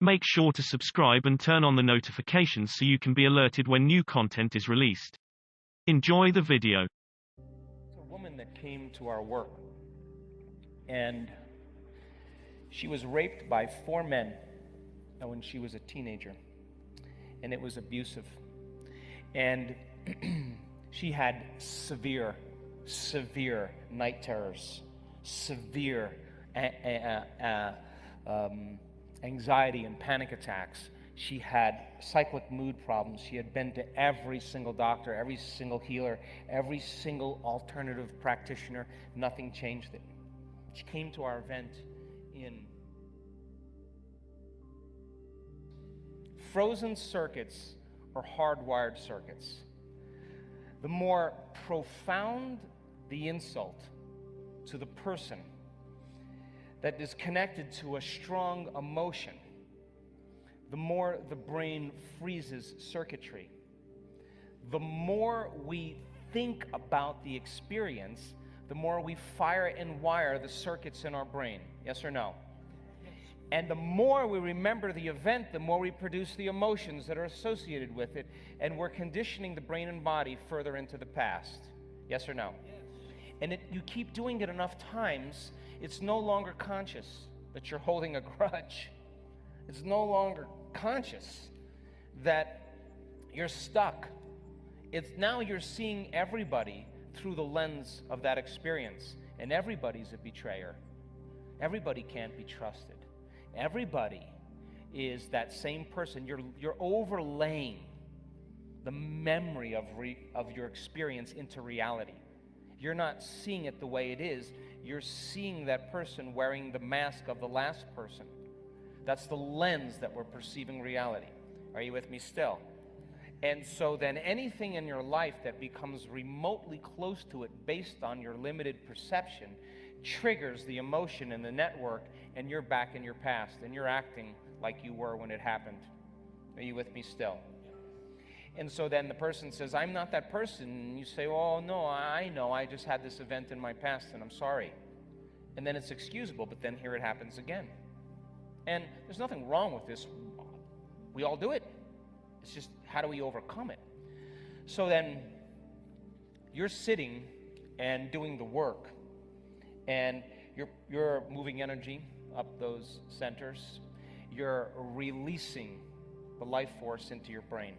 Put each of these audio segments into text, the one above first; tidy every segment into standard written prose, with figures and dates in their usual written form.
Make sure to subscribe and turn on the notifications so you can be alerted when new content is released. Enjoy the video. It's a woman that came to our work, and she was raped by 4 men when she was a teenager, and it was abusive. And she had severe night terrors, severe anxiety and panic attacks. She had cyclic mood problems. She had been to every single doctor, every single healer, every single alternative practitioner. Nothing changed it. She came to our event in frozen circuits or hardwired circuits. The more profound the insult to the person that is connected to a strong emotion, the more the brain freezes circuitry. The more we think about the experience, the more we fire and wire the circuits in our brain. Yes or no? And the more we remember the event, the more we produce the emotions that are associated with it, and we're conditioning the brain and body further into the past. Yes or no? Yes. And you keep doing it enough times, it's no longer conscious that you're holding a grudge. It's no longer conscious that you're stuck. It's now you're seeing everybody through the lens of that experience, and everybody's a betrayer. Everybody can't be trusted. Everybody is that same person. You're overlaying the memory of your experience into reality. You're not seeing it the way it is. You're seeing that person wearing the mask of the last person. That's the lens that we're perceiving reality. Are you with me still? And so then anything in your life that becomes remotely close to it based on your limited perception triggers the emotion in the network, and you're back in your past, and you're acting like you were when it happened. Are you with me still? And so then the person says, I'm not that person. And you say, oh, no, I know. I just had this event in my past, and I'm sorry. And then it's excusable, but then here it happens again. And there's nothing wrong with this. We all do it. It's just, how do we overcome it? So then you're sitting and doing the work, and you're moving energy up those centers. You're releasing the life force into your brain.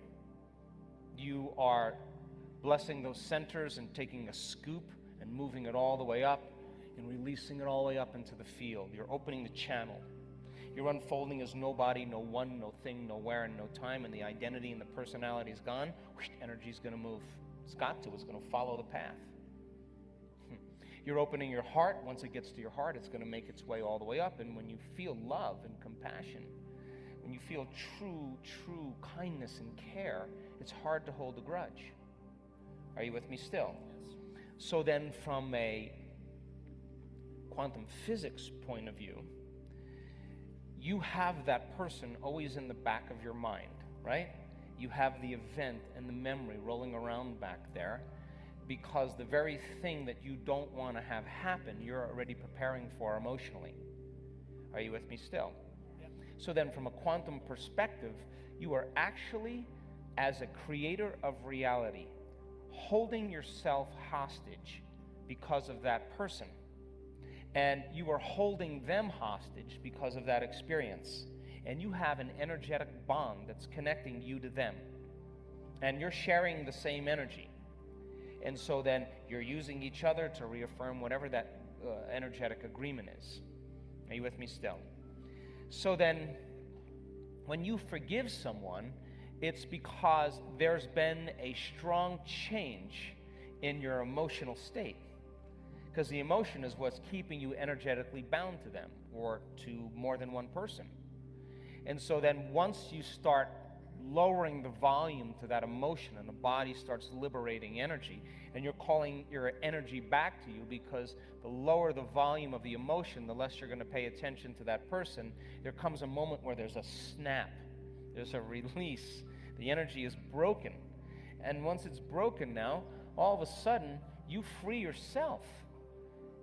You are blessing those centers and taking a scoop and moving it all the way up and releasing it all the way up into the field. You're opening the channel. You're unfolding as nobody, no one, no thing, no where, and no time, and the identity and the personality is gone. Energy's going to move. It's got to. It's going to follow the path. You're opening your heart. Once it gets to your heart, it's going to make its way all the way up. And when you feel love and compassion, when you feel true kindness and care, it's hard to hold a grudge. Are you with me still? Yes. So then from a quantum physics point of view, you have that person always in the back of your mind, right? You have the event and the memory rolling around back there, because the very thing that you don't want to have happen, you're already preparing for emotionally. Are you with me still? Yep. So then from a quantum perspective, you are actually, as a creator of reality, holding yourself hostage because of that person. And you are holding them hostage because of that experience. And you have an energetic bond that's connecting you to them. And you're sharing the same energy. And so then you're using each other to reaffirm whatever that energetic agreement is. Are you with me still? So then when you forgive someone, it's because there's been a strong change in your emotional state. Because the emotion is what's keeping you energetically bound to them or to more than one person. And so then once you start lowering the volume to that emotion and the body starts liberating energy, and you're calling your energy back to you, because the lower the volume of the emotion, the less you're going to pay attention to that person, there comes a moment where there's a snap, there's a release. The energy is broken. And once it's broken now, all of a sudden you free yourself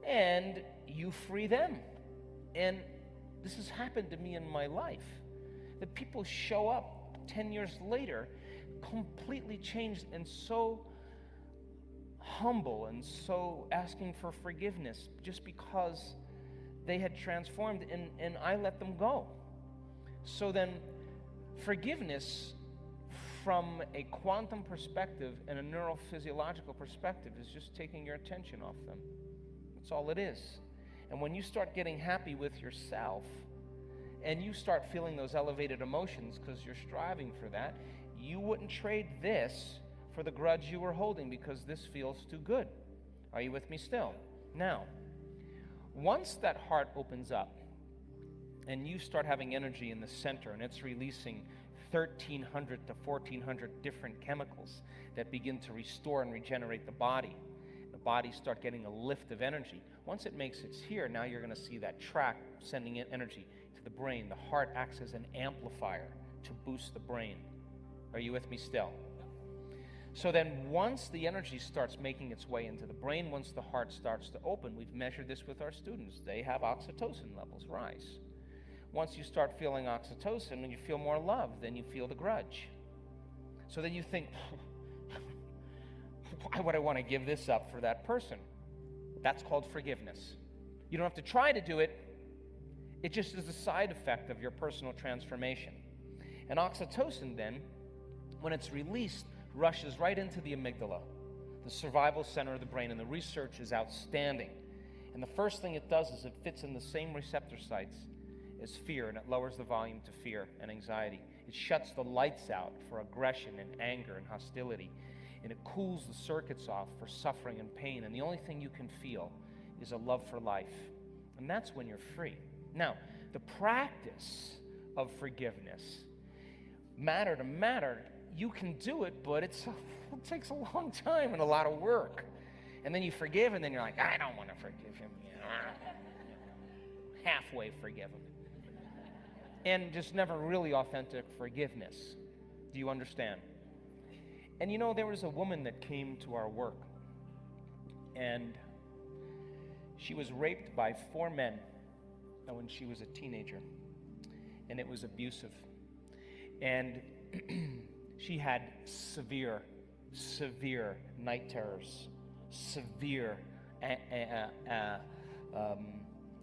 and you free them. And this has happened to me in my life. that people show up 10 years later completely changed and so humble and so asking for forgiveness just because they had transformed, and I let them go. So then forgiveness from a quantum perspective and a neurophysiological perspective is just taking your attention off them. That's all it is. And when you start getting happy with yourself and you start feeling those elevated emotions because you're striving for that, you wouldn't trade this for the grudge you were holding because this feels too good. Are you with me still? Now, once that heart opens up and you start having energy in the center and it's releasing 1,300 to 1,400 different chemicals that begin to restore and regenerate the body start getting a lift of energy. Once it makes its here, now you're going to see that track sending in energy to the brain. The heart acts as an amplifier to boost the brain. Are you with me still? So then once the energy starts making its way into the brain, once the heart starts to open, we've measured this with our students, they have oxytocin levels rise. Once you start feeling oxytocin and you feel more love, then you feel the grudge. So then you think, why would I want to give this up for that person? That's called forgiveness. You don't have to try to do it. It just is a side effect of your personal transformation. And oxytocin then, when it's released, rushes right into the amygdala, the survival center of the brain, and the research is outstanding. And the first thing it does is it fits in the same receptor sites as fear, and it lowers the volume to fear and anxiety. It shuts the lights out for aggression and anger and hostility, and it cools the circuits off for suffering and pain, and the only thing you can feel is a love for life. And that's when you're free. Now, the practice of forgiveness, matter to matter, you can do it, but it takes a long time and a lot of work. And then you forgive, and then you're like, I don't want to forgive him. Halfway forgive him. And just never really authentic forgiveness. Do you understand? And you know, there was a woman that came to our work, and she was raped by 4 men when she was a teenager, and it was abusive. And she had severe night terrors, severe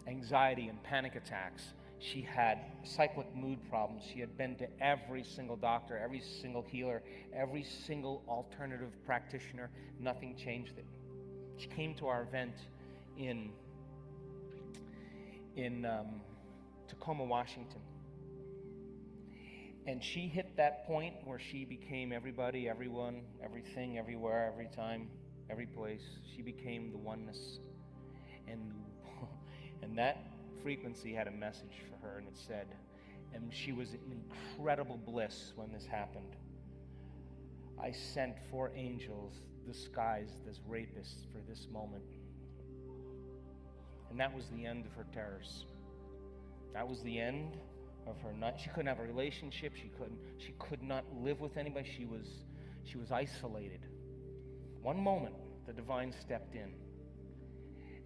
anxiety and panic attacks. She had cyclic mood problems. She had been to every single doctor, every single healer, every single alternative practitioner. Nothing changed it. She came to our event in Tacoma, Washington. And she hit that point where she became everybody, everyone, everything, everywhere, every time, every place. She became the oneness. And that frequency had a message for her, and it said, and she was in incredible bliss when this happened. I sent 4 angels disguised as rapists for this moment. And that was the end of her terrors. That was the end of her night. She couldn't have a relationship. She could not live with anybody. She was isolated. One moment, the divine stepped in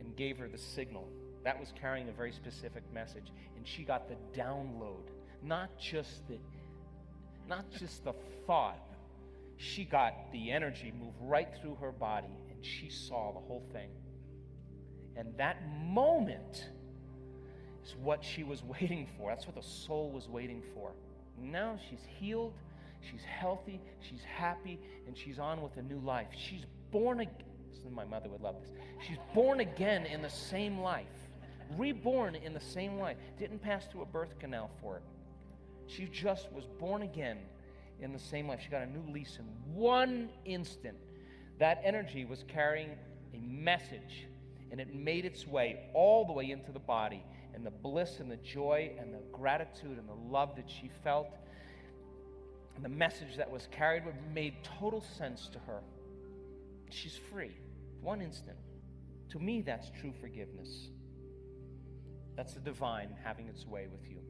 and gave her the signal. That was carrying a very specific message, and she got the download, not just the thought. She got the energy move right through her body, and she saw the whole thing. And that moment is what she was waiting for. That's what the soul was waiting for. Now she's healed, she's healthy, she's happy, and she's on with a new life. She's born again. My mother would love this. She's born again in the same life. Reborn in the same life. Didn't pass through a birth canal for it. She just was born again in the same life. She got a new lease in one instant. That energy was carrying a message, and it made its way all the way into the body. And the bliss and the joy and the gratitude and the love that she felt, and the message that was carried made total sense to her. She's free. One instant. To me, that's true forgiveness. That's the divine having its way with you.